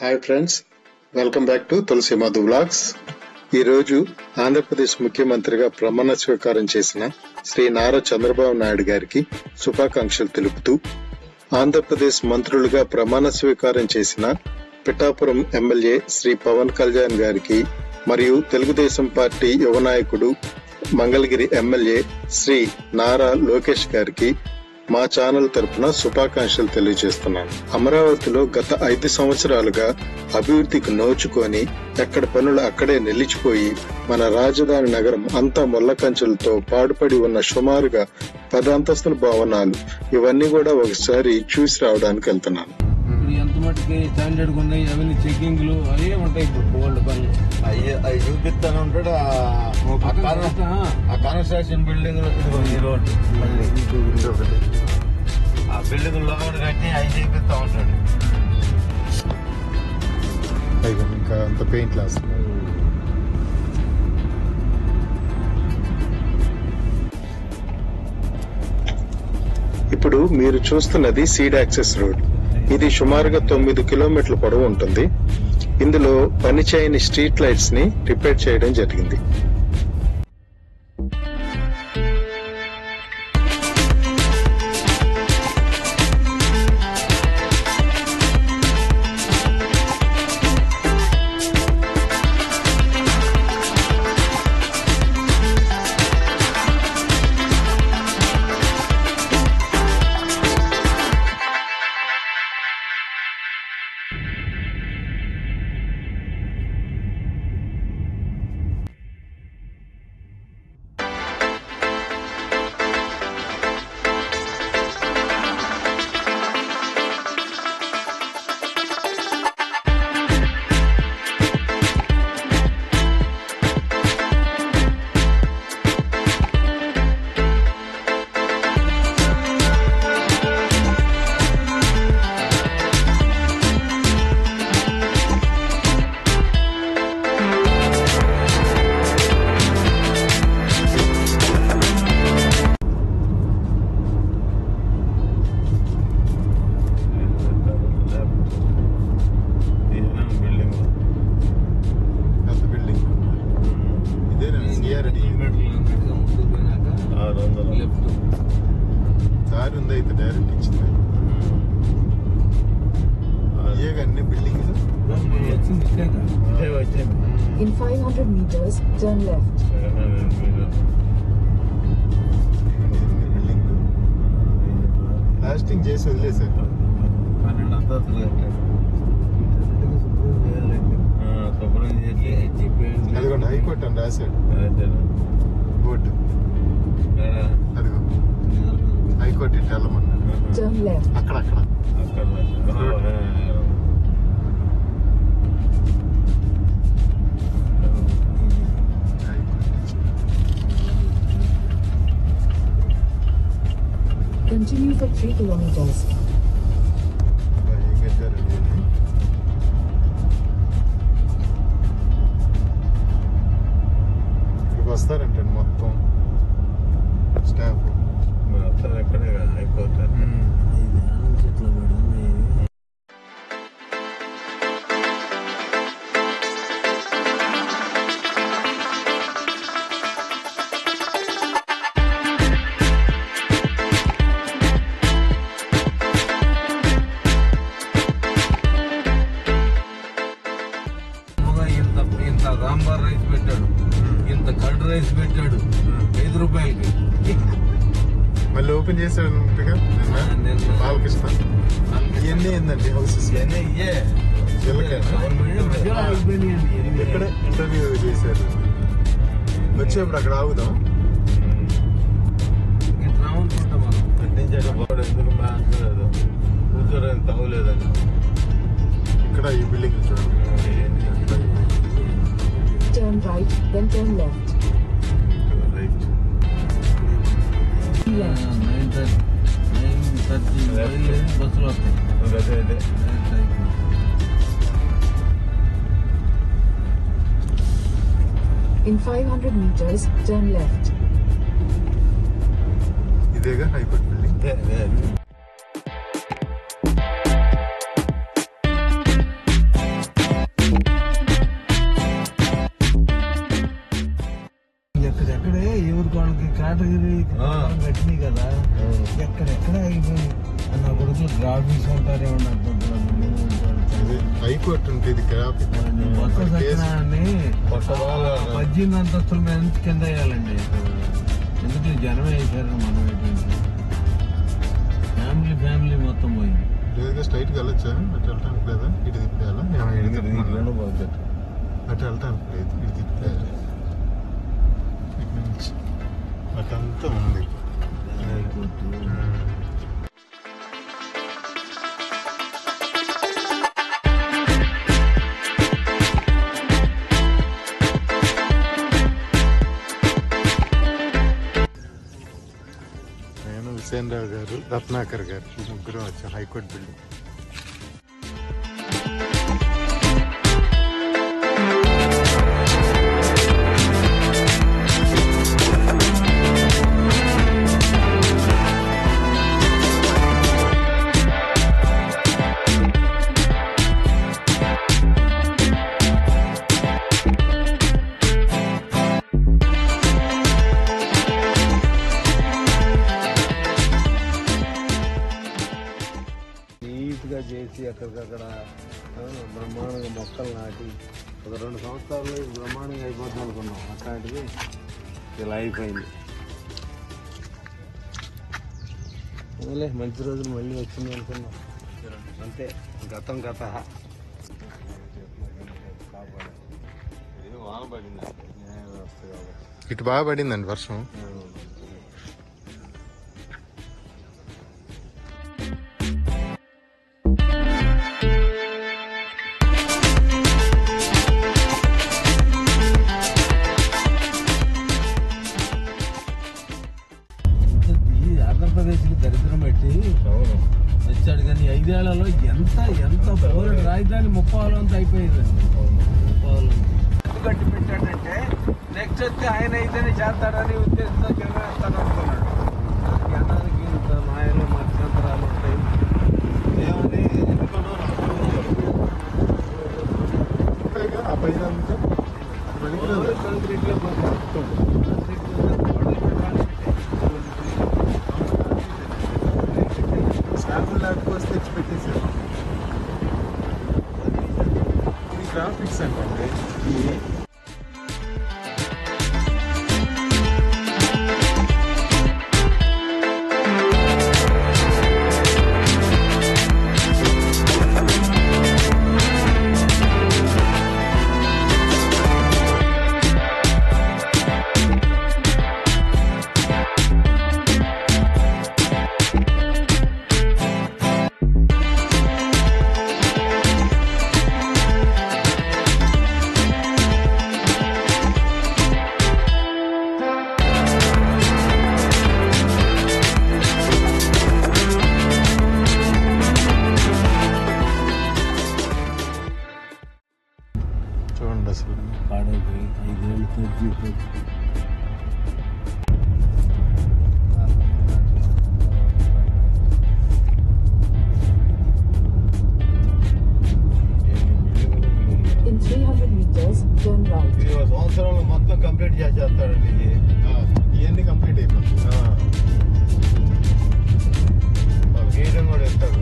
Hi friends, welcome back to Tulasi Madhu vlogs. ఈరోజు ఆంధ్రప్రదేశ్ ముఖ్యమంత్రిగా ప్రమాణ స్వీకారం చేసిన శ్రీ నారా చంద్రబాబు నాయుడు గారికి శుభాకాంక్షలు తెలుపుతూ, ఆంధ్రప్రదేశ్ మంత్రులుగా ప్రమాణ స్వీకారం చేసిన పిఠాపురం ఎమ్మెల్యే శ్రీ పవన్ కళ్యాణ్ గారికి మరియు తెలుగుదేశం పార్టీ యువ నాయకుడు మంగళగిరి ఎమ్మెల్యే శ్రీ నారా లోకేష్ గారికి మా ఛానల్ తరపున శుభాకాంక్షలు తెలియజేస్తున్నాను. అమరావతిలో గత 5 సంవత్సరాలుగా అభివృద్ధికి నోచుకొని ఎక్కడ పనులు అక్కడే నిలిచిపోయి మన రాజధాని నగరం అంతా ముళ్లకంచెలతో పాడుపడి ఉన్న సుమారుగా 10 అంతస్తుల భవనాలు ఇవన్నీ కూడా ఒకసారి చూసి రావడానికి వెళ్తున్నాను. ఎంత మటుకి స్టాండర్డ్ ఉన్నాయి, అవన్నీ చెకింగ్లు అవే ఉంటాయి. ఇప్పుడు గోల్డ్ పనులు అవి చూపిస్తాను ఉంటాడు. ఆ కన్స్ట్రక్షన్ బిల్డింగ్ ఈ రోడ్డు మళ్ళీ ఆ బిల్డింగ్ లోపల కట్టి అవి చూపిస్తా ఉంటాడు. ఇంకా అంత పెయింట్ లాస్. ఇప్పుడు మీరు చూస్తున్నది సీడ్ యాక్సెస్ రోడ్. ఇది సుమారుగా 9 కిలోమీటర్ల పొడవు ఉంటుంది. ఇందులో పనిచేయని స్ట్రీట్ లైట్స్ ని రిపేర్ చేయడం జరిగింది. In 500 meters, turn left. Lasting చేసి వదిలేసారు. 12 అంతస్తులు కట్టాడు. శుభ్రం చేసి అదిగోండి హైకోర్టు అని రాశాడు బోర్డు. అదిగో హైకోర్టు ఇటు వెళ్ళమన్నారు. Turn left. అక్కడ Continue for 3 kilometers. ఇక్కడికి వస్తారంటండి మొత్తం స్టాఫ్. మొత్తం ఎక్కడే అయిపోతారు. ఇంత సాంబార్ రైస్ పెట్టాడు, ఇంత కర్డ్ రైస్ పెట్టాడు 5 రూపాయలకి. మళ్ళీ ఓపెన్ చేశాడు బాలకృష్ణ. ఇవన్నీ ఏందండి హౌసెస్ ఎక్కడ ఇంటర్వ్యూ చేశారు. వచ్చేప్పుడు అక్కడ ఆగుదాం. ఇట్లా అనుకుంటాం మనం. కట్టించాడు బాడు ఎందుకు మాట్లాడలేదు, కూర్చోడానికి తవ్వలేదని. ఇక్కడ ఈ బిల్డింగ్ చూడండి. Turn right, then turn left. Right. Left. 9:30 బస్సులు వస్తాయి. అదే In 500 meters, turn left. ఇదేగా హైకోర్టు బిల్డింగ్. అదే కేటగిరీ కట్టినాయి కదా, ఎక్కడెక్కడ అయిపోయి నా కొడుకులు గ్రాఫిక్స్ ఉంటారు ఏమన్నా హైకోర్టు ఉంటుంది గ్రాఫిక్ కొత్త సత్యనారాయణని 18 అంతస్తుల మీద నుంచి కింద వేయాలండి. ఎందుకంటే జనమే వేసారు, మనం ఫ్యామిలీ మొత్తం పోయింది. లేదుగా స్ట్రైట్ గా వెళ్ళొచ్చా? అటు వెళ్ళటానికి లేదా? ఇటు తిప్పేయాలా? అటు వెళ్ళటానికి లేదు, ఇటు తిప్పేయాలి. ఇటు నుంచి అటంతా ఉంది. నేను హుసేన్ రావు గారు, రత్నాకర్ గారు ముగ్గురు వచ్చాం హైకోర్టు బిల్డింగ్. చేసి ఎక్కడికక్కడ బ్రహ్మాండంగా మొక్కలు నాటి ఒక 2 సంవత్సరాల్లో బ్రహ్మాండంగా అయిపోతుంది అనుకున్నాం. అట్లాంటిది ఇలా అయిపోయింది. అదే మంచి రోజులు మళ్ళీ వచ్చింది అనుకున్నాం, అంతే. గతం గత ఇటు బాగా పడిందండి వర్షం. ఆంధ్రప్రదేశ్కి దరిద్రం పెట్టి వచ్చాడు, కానీ 5 ఏళ్లలో ఎంత బోర్డు రాజధాని 30 అయిపోయిందండి. 30 కట్టి పెట్టాడంటే నెక్స్ట్ వచ్చి ఆయన అయితేనే చేస్తాడని ఉద్దేశంతో జగన్ అనుకున్నాడు. జనానికి ఇంత మాయలు మధ్యంతరాలు ఉంటాయి ఏమని తెచ్చి పెట్టేశారు. ఇది గ్రాఫిక్స్ అంటే చూడండి అసలు పాడైపోయి 5 ఏళ్ళు తగ్గిపోయి. In 300 meters, turn right. ఇది ఒక సంవత్సరంలో మొత్తం కంప్లీట్ చేసేస్తాడండి. ఇవన్నీ కంప్లీట్ అయిపోతుంది. గీయడం కూడా ఇస్తాడు.